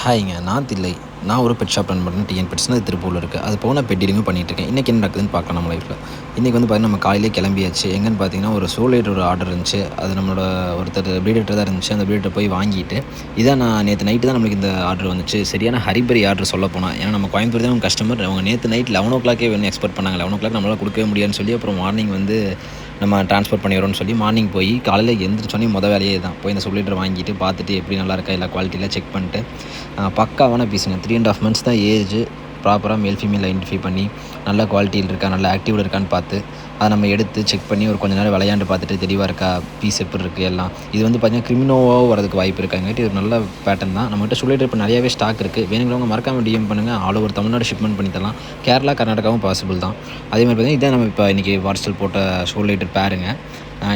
ஹாய்ங்க. நான் தில்லை. நான் ஒரு பெட் ஷாப் ரன் பண்ணுறேன். டிஎன் பெட்ஸ்னு அது திருப்பூர்ல இருக்குது. அது போக நான் பெட் டீலிங்கும் பண்ணிகிட்டுருக்கேன். இன்றைக்கி என்ன நடக்குதுன்னு பார்க்கலாம் நம்ம லைஃப்பில். இன்றைக்கி வந்து பார்த்தீங்கன்னா, நம்ம காலையிலே கிளம்பியாச்சு. எங்கேன்னு பார்த்தீங்கன்னா, ஒரு சோலேட் ஒரு ஆர்டர் இருந்துச்சு. அது நம்மளோட ஒருத்தர் ப்ரீடர்கிட்ட தான் இருந்துச்சு. அந்த ப்ரீடர்கிட்ட போய் வாங்கிட்டு, இதான் நான் நேற்று நைட்டு தான் நம்மளுக்கு இந்த ஆர்டர் வந்துச்சு. சரியான ஹரிபரி ஆர்டர் சொல்லப்போனால். ஏன்னா நம்ம கோயம்புத்தூர் தான் கஸ்டமர். அவங்க நேற்று நைட் 11:00 வேணும் எக்ஸ்பெக்ட் பண்ணாங்க. 11:00 நம்மளால் கொடுக்கவே முடியாதுன்னு சொல்லி, அப்புறம் மார்னிங் வந்து நம்ம ட்ரான்ஸ்போர்ட் பண்ணிடுறோம்னு சொல்லி மார்னிங் போய் காலையில் எழுந்திரிச்சோன்னே வேலையே தான். போய் இந்த சோலேட்டர் வாங்கிட்டு பார்த்துட்டு எப்படி நல்லா இருக்கா எல்லா குவாலிட்டியில் செக் பண்ணிட்டு பக்காவான பீஸுங்க. 3.5 months தான் ஏஜ். ப்ராப்பராக மேல் ஃபீமேல் ஐடென்டிஃபை பண்ணி நல்ல குவாலிட்டியில் இருக்கா, நல்ல ஆக்டிவில் இருக்கான்னு பார்த்து அதை நம்ம எடுத்து செக் பண்ணி ஒரு கொஞ்ச நேரம் விளையாண்டு பார்த்துட்டு தெளிவாக இருக்கா, பீஸ் எப்படி இருக்குது எல்லாம். இது வந்து பார்த்திங்கன்னா கிரிமினோவாக வரதுக்கு வாய்ப்பு இருக்காங்காட்டி இது ஒரு நல்ல பேட்டர்ன் தான். நம்மகிட்ட சோலேட்டர் இப்போ நிறையாவே ஸ்டாக் இருக்குது. வேணுங்கிறவங்க மறக்காமல் டிஎம் பண்ணுங்கள். ஆல் ஓவர் தமிழ்நாடு ஷிப்மெண்ட் பண்ணி தரலாம். கேரளா கர்நாடகாவும் பாசிபிள் தான். அதே மாதிரி பார்த்திங்கன்னா இதான் நம்ம இப்போ இன்றைக்கி வாட்ஸ்அப் போட்ட சோலேட்டர் பேருங்க.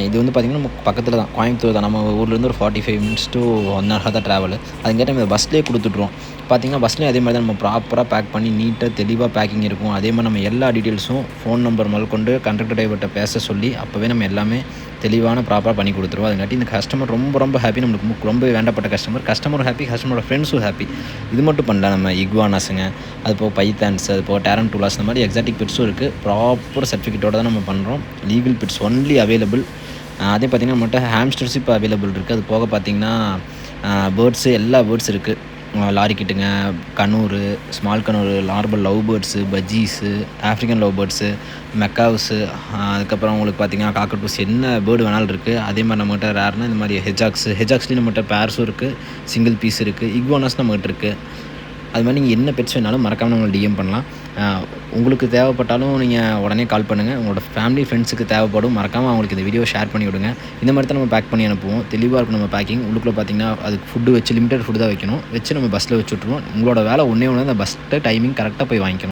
இது வந்து பார்த்திங்கன்னா நம்ம பக்கத்தில் தான், கோயம்புத்தூர் தான். நம்ம ஊர்லேருந்து ஒரு 45 minutes to 1 hour தான் ட்ராவல். அதுங்கிட்ட நம்ம பஸ்லேயே கொடுத்துட்ருவோம். பார்த்திங்கன்னா பஸ்லேயும் அதே மாதிரி தான் நம்ம ப்ராப்பராக பேக் பண்ணி நீட்டாக தெளிவாக பேக்கிங் இருக்கும். அதே மாதிரி நம்ம எல்லா டீட்டெயில்ஸும் ஃபோன் நம்பர் முதற்கொண்டு கண்டக்டர் டிரைவர்கிட்ட பேச சொல்லி அப்போவே நம்ம எல்லாமே தெளிவான ப்ராப்பராக பண்ணி கொடுத்துருவோம். அதுங்காட்டி இந்த கஸ்டமர் ரொம்ப ஹாப்பி. நம்மளுக்கு ரொம்ப வேண்டப்பட்ட கஸ்டமரும் ஹாப்பி, கஸ்டமரோட ஃப்ரெண்ட்ஸும் ஹாப்பி. இது மட்டும் பண்ணல, நம்ம இக்வானாஸுங்க, அது போக பைத்தான்ஸ், அது போக டேரன்டூலாஸ், இந்த மாதிரி எக்ஸாட்டிக் பெட்ஸும் இருக்குது. ப்ராப்பர் சர்டிஃபிகேட்டோடு தான் நம்ம பண்ணுறோம். Legal pets only available. அதே பார்த்திங்கன்னா நம்மகிட்ட ஹாம்ஸ்டர்ஸ் இப்போ அவைலபிள் இருக்குது. அது போக பார்த்திங்கன்னா பேர்ட்ஸு எல்லா பேர்ட்ஸ் இருக்குது. லாரிக்கிட்டுங்க, conure, small conure, normal love birds, budgies, African love birds, macaws, அதுக்கப்புறம் உங்களுக்கு பார்த்திங்கன்னா காக்கட்டூஸ், என்ன பேர்டு வேணாலும் இருக்குது. அதே மாதிரி நம்மகிட்ட ரேர்னா இந்த மாதிரி ஹெஜாக்ஸ்லேயும் நம்மகிட்ட பேர்ஸும் இருக்குது, சிங்கிள் பீஸ் இருக்குது, இக்வானாஸ் நம்மகிட்ட இருக்குது. அது மாதிரி நீங்கள் என்ன பெட்ஸ் வேணாலும் மறக்காமல் நம்மளை டிஎம் பண்ணலாம். உங்களுக்கு தேவைப்பட்டாலும் நீங்கள் உடனே கால் பண்ணுங்கள். உங்களோட ஃபேமிலி ஃப்ரெண்ட்ஸுக்கு தேவைப்படும், மறக்காமல் அவங்களுக்கு இந்த வீடியோ ஷேர் பண்ணி விடுங்க. இந்த மாதிரி தான் நம்ம பேக் பண்ணி அனுப்புவோம். தெளிவாக இருக்கும் நம்ம பேக்கிங். உள்ளுக்குள்ளே பார்த்திங்கன்னா அதுக்கு ஃபுட்டு வச்சு லிமிட்டட் ஃபுட்டு தான் வைக்கணும். வச்சு நம்ம பஸ்ஸில் வச்சு விட்ருவோம். உங்களோட வேலை ஒன்றே ஒன்று, அந்த பஸ்ட்டு டைமிங் கரெக்டாக போய் வாங்கிக்கணும்.